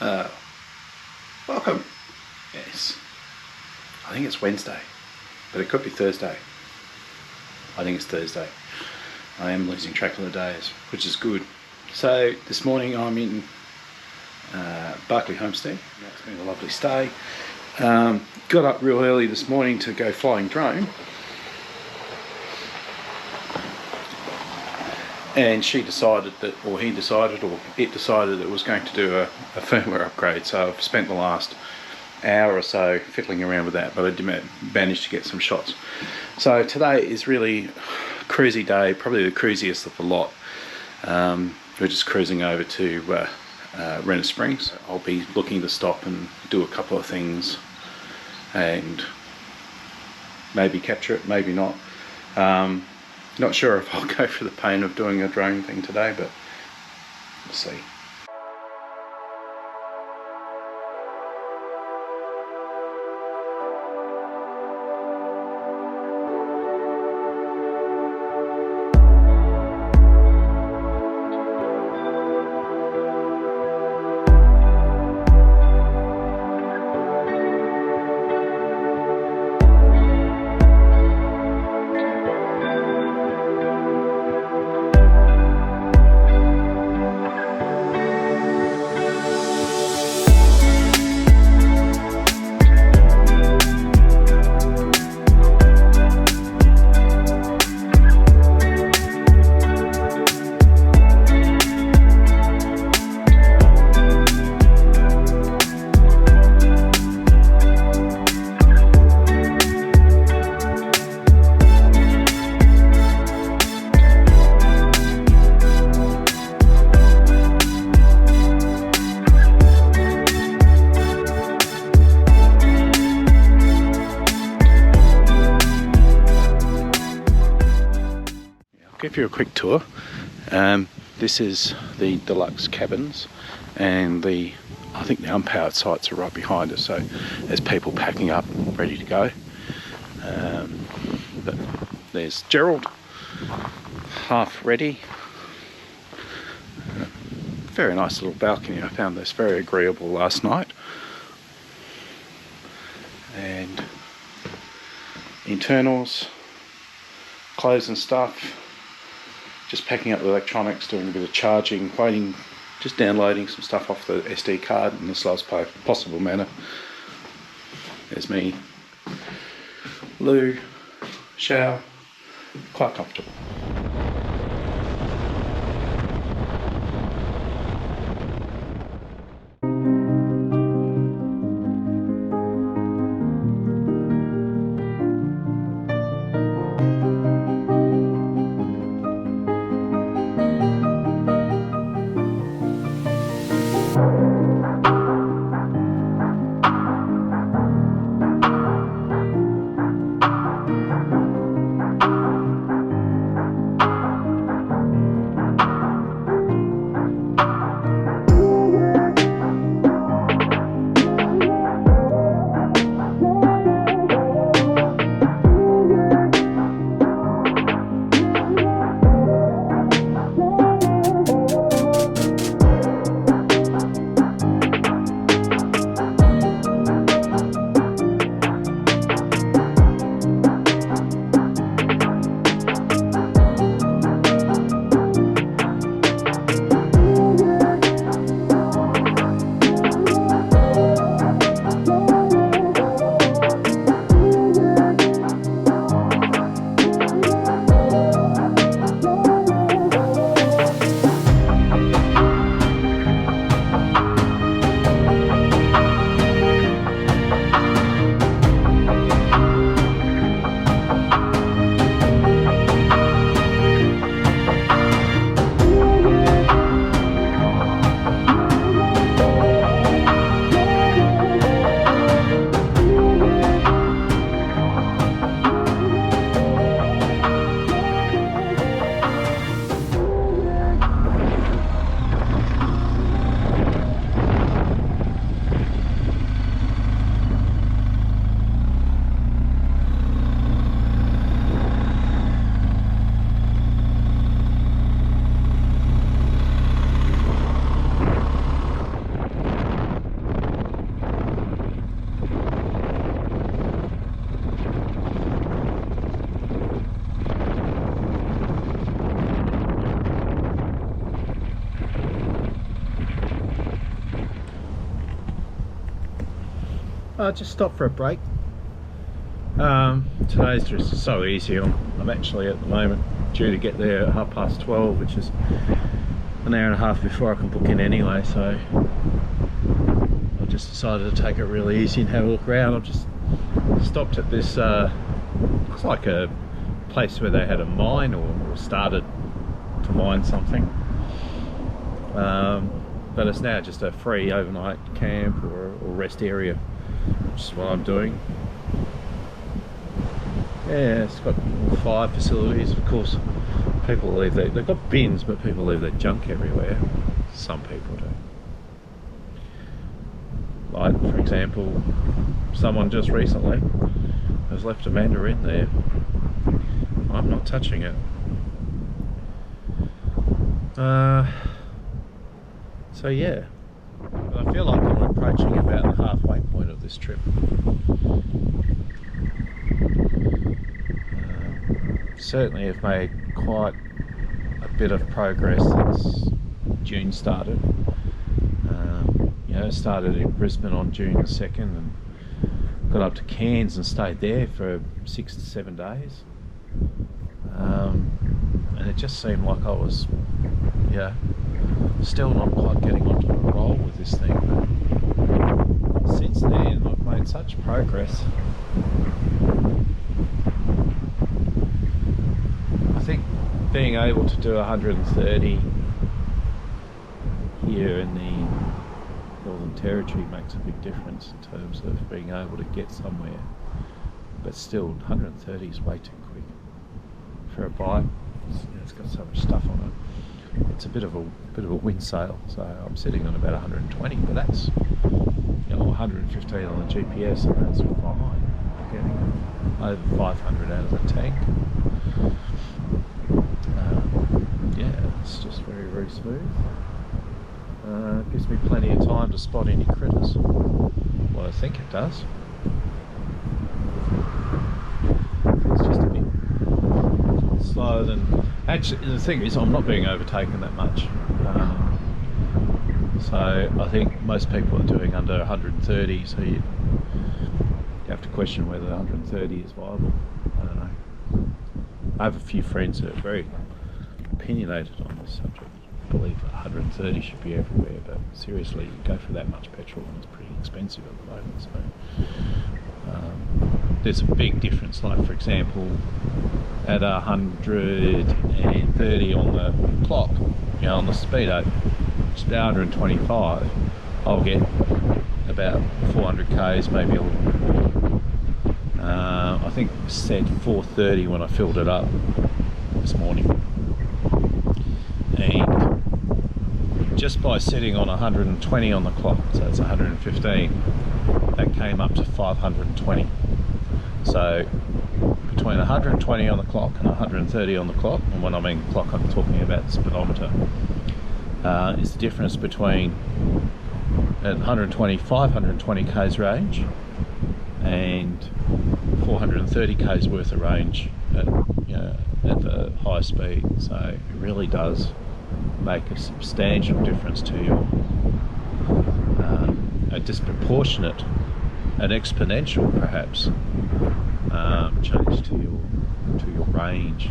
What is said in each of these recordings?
Welcome. Yes. I think it's Wednesday, but it could be Thursday. I think it's Thursday. I am losing track of the days, which is good. So this morning I'm in Barclay Homestead. It's been a lovely stay. Got up real early this morning to go flying drone. And she decided that, or he decided, or it decided it was going to do a firmware upgrade. So I've spent the last hour or so fiddling around with that, but I did manage to get some shots. So today is really a cruisy day, probably the cruisiest of the lot. We're just cruising over to Renner Springs. I'll be looking to stop and do a couple of things and maybe capture it, maybe not. Not sure if I'll go for the pain of doing a drone thing today, but we'll see. Give you a quick tour. This is the deluxe cabins, and I think the unpowered sites are right behind us, so there's people packing up ready to go. But there's Gerald, half ready. Very nice little balcony. I found this very agreeable last night. And internals, clothes and stuff. Just packing up the electronics, doing a bit of charging, waiting, just downloading some stuff off the SD card in the slowest possible manner. There's me, loo, shower, quite comfortable. I just stopped for a break. Today's just so easy. I'm actually at the moment due to get there at 12:30, which is an hour and a half before I can book in anyway, so I just decided to take it really easy and have a look around. I've just stopped at this, looks like a place where they had a mine or started to mine something. But it's now just a free overnight camp or rest area, which is what I'm doing. Yeah, it's got 5 facilities. Of course, people leave they've got bins, but people leave their junk everywhere. Some people do. Like, for example, someone just recently has left a mandarin there. I'm not touching it. So yeah, but I feel like I'm approaching about the halfway point of this trip. Certainly have made quite a bit of progress since June started. Started in Brisbane on June 2nd and got up to Cairns and stayed there for 6 to 7 days. And it just seemed like I was, still not quite getting onto a roll with this thing. But since then, I've made such progress. I think being able to do 130 here in the Northern Territory makes a big difference in terms of being able to get somewhere. But still, 130 is way too quick for a bike. It's got so much stuff on it. It's a bit of a wind sail, so I'm sitting on about 120, but that's 115 on the GPS, and that's fine. Getting over 500 out of the tank. It's just very, very smooth. Gives me plenty of time to spot any critters. Well, I think it does. It's just a bit slower than... Actually, the thing is, I'm not being overtaken that much. So I think most people are doing under 130, so you have to question whether 130 is viable. I don't know. I have a few friends that are very opinionated on this subject. I believe 130 should be everywhere, but seriously, you go for that much petrol and it's pretty expensive at the moment. So there's a big difference. Like, for example, at 130 on the clock, on the speedo, it's about 125. I'll get about 400 k's, maybe a little bit more. I think it said 430 when I filled it up this morning. And just by sitting on 120 on the clock, so it's 115, that came up to 520. So between 120 on the clock and 130 on the clock, and when I mean clock I'm talking about the speedometer, is the difference between at 120, 520 k's range and 430 k's worth of range at the high speed. So it really does make a substantial difference to your a disproportionate, an exponential perhaps change to your range.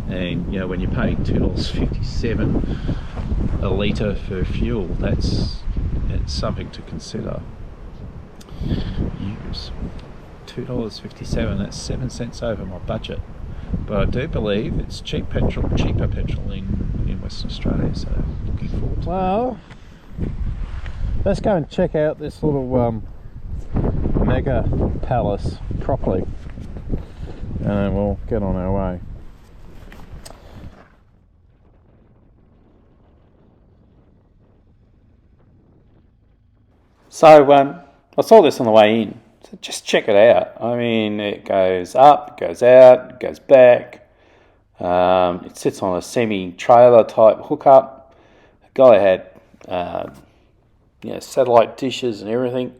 And when you're paying $2.57 a litre for fuel, it's something to consider. Use $2.57, that's 7 cents over my budget. But I do believe it's cheaper petrol in Western Australia, so looking forward to that. Well, let's go and check out this little mega palace properly, and then we'll get on our way. So I saw this on the way in. So just check it out. I mean, it goes up, it goes out, it goes back. It sits on a semi-trailer type hookup. The guy had satellite dishes and everything.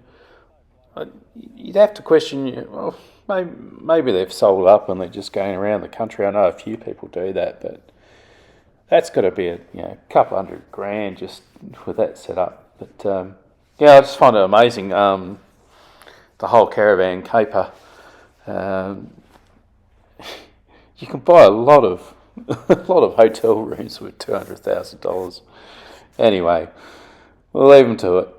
You'd have to question, well, maybe they've sold up and they're just going around the country. I know a few people do that, but that's got to be a couple $100,000 just with that set up. But Yeah, I just find it amazing. The whole caravan caper. Um, you can buy a lot of a lot of hotel rooms with $200,000. Anyway, we'll leave them to it.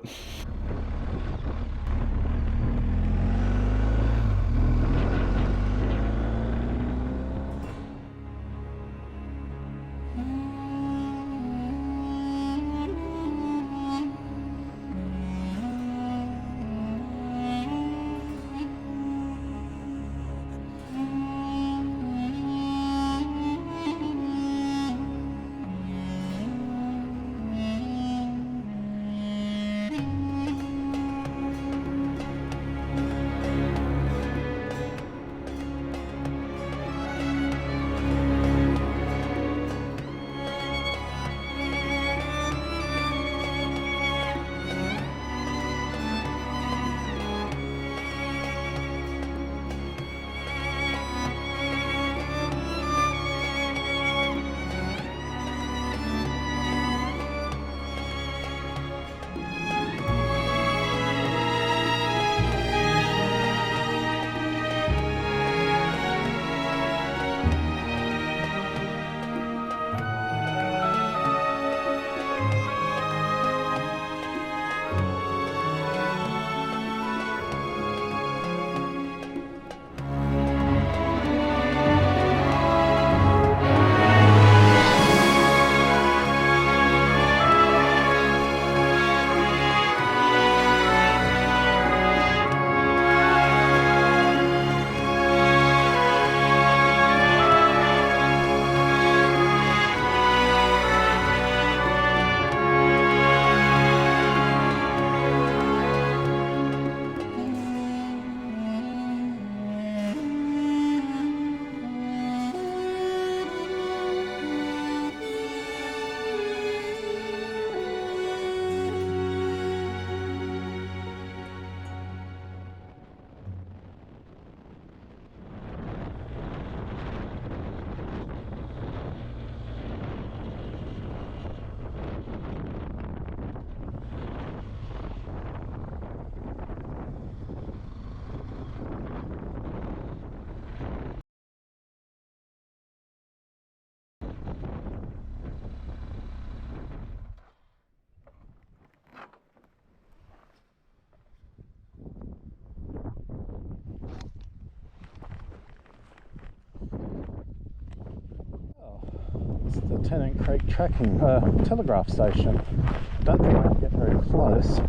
It's the Tennant Creek tracking telegraph station. I don't think I can get very close.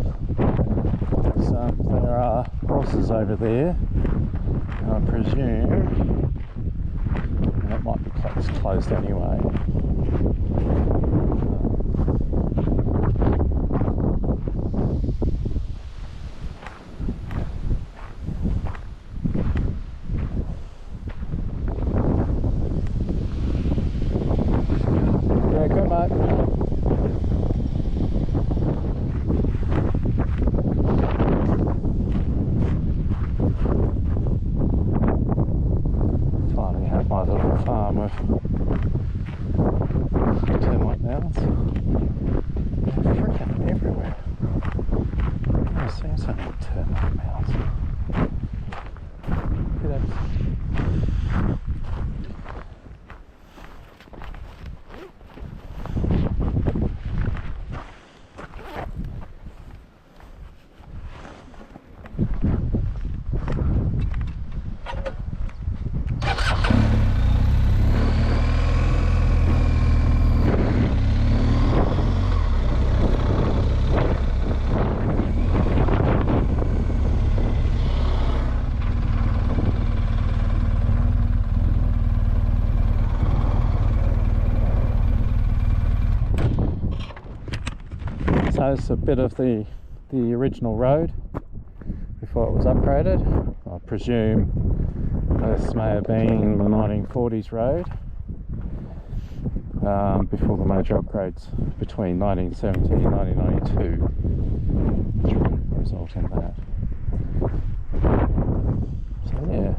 There are horses over there, I presume. It might be closed anyway. Yeah, good mate. Finally have my little farm with termite mounds. They're freaking everywhere. I've never seen so many termite mounds. So it's a bit of the original road before it was upgraded. I presume this may have been the 1940s road before the major upgrades between 1970 and 1992, which would result in that. So yeah.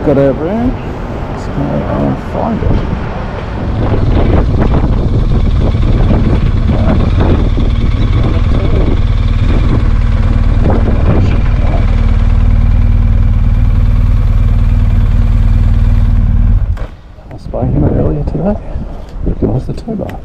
got our room. Let's go and find it. I spoke him earlier today. Recognised the tow bar.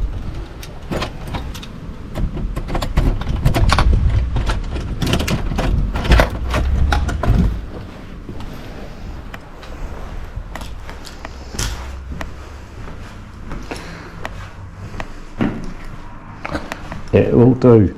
Yeah, it will do.